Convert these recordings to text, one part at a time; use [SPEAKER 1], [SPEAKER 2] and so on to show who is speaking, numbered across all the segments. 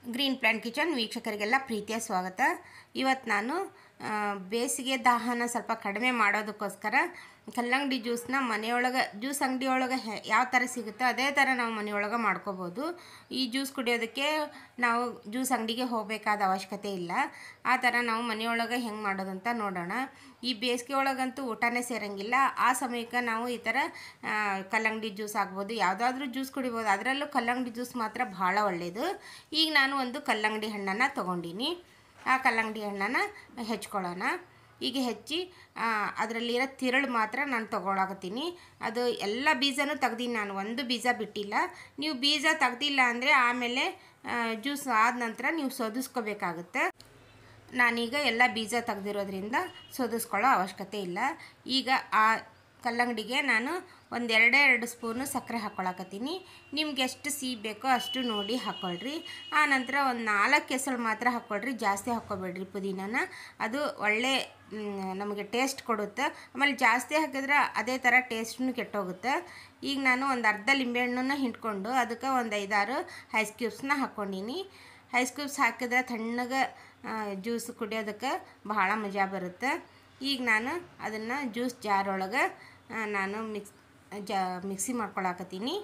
[SPEAKER 1] Green plant kitchen ವೀಕ್ಷಕರಿಗೆಲ್ಲ ಪ್ರೀತಿಯ ಸ್ವಾಗತ. ಇವತ್ತು ನಾನು ಬೇಸಿಗೆ ದಾಹನ ಸ್ವಲ್ಪ ಕಡಿಮೆ ಮಾಡೋದಕ್ಕೋಸ್ಕರ ಕಲ್ಲಂಗಡಿ ಜ್ಯೂಸ್ನ ಮನೆಯೊಳಗೆ ಜ್ಯೂಸ್ ಅಂಗಡಿ ಒಳಗೆ ಯಾವ ಥರ ಸಿಗುತ್ತೋ ಅದೇ ಥರ ನಾವು ಮನೆಯೊಳಗೆ ಮಾಡ್ಕೋಬೋದು. ಈ ಜ್ಯೂಸ್ ಕುಡಿಯೋದಕ್ಕೆ ನಾವು ಜ್ಯೂಸ್ ಅಂಗಡಿಗೆ ಹೋಗಬೇಕಾದ ಅವಶ್ಯಕತೆ ಇಲ್ಲ. ಆ ಥರ ನಾವು ಮನೆಯೊಳಗೆ ಹೆಂಗೆ ಮಾಡೋದಂತ ನೋಡೋಣ. ಈ ಬೇಸಿಗೆ ಒಳಗಂತೂ ಊಟನೇ ಸೇರಂಗಿಲ್ಲ. ಆ ಸಮಯಕ್ಕೆ ನಾವು ಈ ಥರ ಕಲ್ಲಂಗಡಿ ಜ್ಯೂಸ್ ಆಗ್ಬೋದು, ಯಾವುದಾದ್ರೂ ಜ್ಯೂಸ್ ಕುಡಿಬೋದು. ಅದರಲ್ಲೂ ಕಲ್ಲಂಗಡಿ ಜ್ಯೂಸ್ ಮಾತ್ರ ಭಾಳ ಒಳ್ಳೆಯದು. ಈಗ ನಾನು ಒಂದು ಕಲ್ಲಂಗಡಿ ಹಣ್ಣನ್ನು ತೊಗೊಂಡಿನಿ. ಆ ಕಲ್ಲಂಗಡಿ ಹಣ್ಣನ್ನು ಹೆಚ್ಕೊಳ್ಳೋಣ. ಈಗ ಹೆಚ್ಚಿ ಅದರಲ್ಲಿರೋ ತಿರುಳು ಮಾತ್ರ ನಾನು ತೊಗೊಳಕತ್ತೀನಿ. ಅದು ಎಲ್ಲ ಬೀಜನೂ ತೆಗ್ದೀನಿ, ನಾನು ಒಂದು ಬೀಜ ಬಿಟ್ಟಿಲ್ಲ. ನೀವು ಬೀಜ ತೆಗ್ದಿಲ್ಲ ಅಂದರೆ ಆಮೇಲೆ ಜ್ಯೂಸ್ ಆದ ನಂತರ ನೀವು ಸೋದಿಸ್ಕೋಬೇಕಾಗುತ್ತೆ. ನಾನೀಗ ಎಲ್ಲ ಬೀಜ ತೆಗ್ದಿರೋದ್ರಿಂದ ಸೋದಿಸ್ಕೊಳ್ಳೋ ಅವಶ್ಯಕತೆ ಇಲ್ಲ. ಈಗ ಆ ಕಲ್ಲಂಗಡಿಗೆ ನಾನು ಎರಡು ಸ್ಪೂನು ಸಕ್ಕರೆ ಹಾಕ್ಕೊಳಕತ್ತೀನಿ. ನಿಮ್ಗೆ ಎಷ್ಟು ಸಿಹಿ ಬೇಕೋ ಅಷ್ಟು ನೋಡಿ ಹಾಕ್ಕೊಳ್ರಿ. ಆ ನಂತರ ಒಂದು 4 ಎಸಳು ಮಾತ್ರ ಹಾಕ್ಕೊಳ್ರಿ, ಜಾಸ್ತಿ ಹಾಕ್ಕೊಬೇಡ್ರಿ ಪುದೀನನ. ಅದು ಒಳ್ಳೆ ನಮಗೆ ಟೇಸ್ಟ್ ಕೊಡುತ್ತೆ. ಆಮೇಲೆ ಜಾಸ್ತಿ ಹಾಕಿದ್ರೆ ಅದೇ ಥರ ಟೇಸ್ಟೂ ಕೆಟ್ಟೋಗುತ್ತೆ. ಈಗ ನಾನು ಒಂದು ಅರ್ಧ ಲಿಂಬೆಹಣ್ಣನ್ನು ಹಿಂಡ್ಕೊಂಡು ಅದಕ್ಕೆ ಒಂದು 5-6 ಐಸ್ ಕ್ಯೂಬ್ಸ್ನ ಹಾಕ್ಕೊಂಡೀನಿ. ಐಸ್ ಕ್ಯೂಬ್ಸ್ ಹಾಕಿದ್ರೆ ತಣ್ಣಗೆ ಜ್ಯೂಸ್ ಕುಡಿಯೋದಕ್ಕೆ ಬಹಳ ಮಜಾ ಬರುತ್ತೆ. ಈಗ ನಾನು ಅದನ್ನು ಜ್ಯೂಸ್ ಜಾರ್ ಒಳಗೆ ನಾನು ಮಿಕ್ಸಿ ಮಾಡ್ಕೊಳಕತ್ತೀನಿ.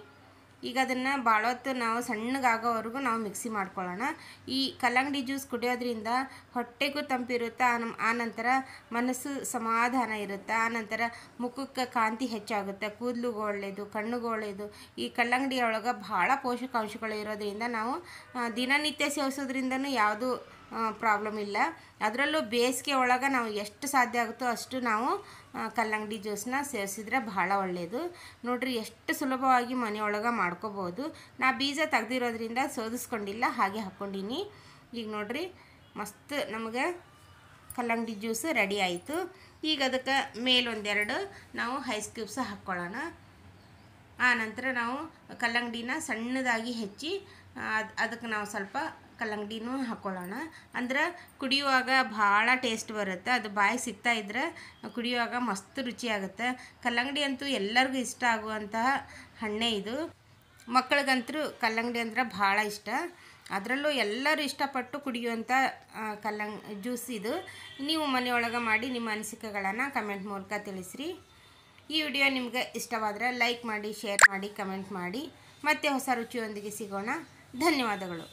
[SPEAKER 1] ಈಗ ಅದನ್ನು ಭಾಳ ಹೊತ್ತು ನಾವು ಸಣ್ಣಗಾಗೋವರೆಗೂ ನಾವು ಮಿಕ್ಸಿ ಮಾಡ್ಕೊಳ್ಳೋಣ. ಈ ಕಲ್ಲಂಗಡಿ ಜ್ಯೂಸ್ ಕುಡಿಯೋದ್ರಿಂದ ಹೊಟ್ಟೆಗೂ ತಂಪಿರುತ್ತೆ, ಆನಂತರ ಮನಸ್ಸು ಸಮಾಧಾನ ಇರುತ್ತೆ, ಆನಂತರ ಮುಖಕ್ಕೆ ಕಾಂತಿ ಹೆಚ್ಚಾಗುತ್ತೆ, ಕೂದಲಿಗೂ ಒಳ್ಳೆಯದು, ಕಣ್ಣಿಗೂ ಒಳ್ಳೆಯದು. ಈ ಕಲ್ಲಂಗಡಿ ಒಳಗೆ ಭಾಳ ಪೋಷಕಾಂಶಗಳು ಇರೋದ್ರಿಂದ ನಾವು ದಿನನಿತ್ಯ ಸೇವಿಸೋದ್ರಿಂದನೂ ಯಾವುದೂ ಪ್ರಾಬ್ಲಮ್ ಇಲ್ಲ. ಅದರಲ್ಲೂ ಬೇಸಿಗೆ ಒಳಗೆ ನಾವು ಎಷ್ಟು ಸಾಧ್ಯ ಆಗುತ್ತೋ ಅಷ್ಟು ನಾವು ಕಲ್ಲಂಗಡಿ ಜ್ಯೂಸನ್ನ ಸೇವಿಸಿದ್ರೆ ಭಾಳ ಒಳ್ಳೆಯದು. ನೋಡಿರಿ ಎಷ್ಟು ಸುಲಭವಾಗಿ ಮನೆಯೊಳಗೆ ಮಾಡ್ಕೋಬೋದು. ನಾ ಬೀಜ ತೆಗ್ದಿರೋದ್ರಿಂದ ಸೋದಿಸ್ಕೊಂಡಿಲ್ಲ, ಹಾಗೆ ಹಾಕ್ಕೊಂಡೀನಿ. ಈಗ ನೋಡಿರಿ ಮಸ್ತ್ ನಮಗೆ ಕಲ್ಲಂಗಡಿ ಜ್ಯೂಸ್ ರೆಡಿ ಆಯಿತು. ಈಗ ಅದಕ್ಕೆ ಮೇಲೊಂದೆರಡು ನಾವು ಐಸ್ ಕ್ಯೂಬ್ಸ್ ಹಾಕ್ಕೊಳ್ಳೋಣ. ಆ ನಂತರ ನಾವು ಕಲ್ಲಂಗಡಿನ ಸಣ್ಣದಾಗಿ ಹೆಚ್ಚಿ ಅದಕ್ಕೆ ನಾವು ಸ್ವಲ್ಪ ಕಲ್ಲಂಗಡಿನೂ ಹಾಕ್ಕೊಳ್ಳೋಣ. ಅಂದ್ರೆ ಕುಡಿಯುವಾಗ ಭಾಳ ಟೇಸ್ಟ್ ಬರುತ್ತೆ. ಅದು ಬಾಯಿಗೆ ಸಿಗ್ತಾ ಇದ್ದರೆ ಕುಡಿಯುವಾಗ ಮಸ್ತ್ ರುಚಿಯಾಗುತ್ತೆ. ಕಲ್ಲಂಗಡಿ ಅಂತೂ ಎಲ್ಲರಿಗೂ ಇಷ್ಟ ಆಗುವಂತಹ ಹಣ್ಣೇ ಇದು. ಮಕ್ಕಳಿಗಂತೂ ಕಲ್ಲಂಗಡಿ ಅಂದ್ರೆ ಭಾಳ ಇಷ್ಟ. ಅದರಲ್ಲೂ ಎಲ್ಲರೂ ಇಷ್ಟಪಟ್ಟು ಕುಡಿಯುವಂಥ ಜ್ಯೂಸ್ ಇದು. ನೀವು ಮನೆಯೊಳಗೆ ಮಾಡಿ ನಿಮ್ಮ ಅನಿಸಿಕೆಗಳನ್ನು ಕಮೆಂಟ್ ಮೂಲಕ ತಿಳಿಸ್ರಿ. ಈ ವಿಡಿಯೋ ನಿಮಗೆ ಇಷ್ಟವಾದರೆ ಲೈಕ್ ಮಾಡಿ, ಶೇರ್ ಮಾಡಿ, ಕಮೆಂಟ್ ಮಾಡಿ. ಮತ್ತೆ ಹೊಸ ರುಚಿಯೊಂದಿಗೆ ಸಿಗೋಣ. ಧನ್ಯವಾದಗಳು.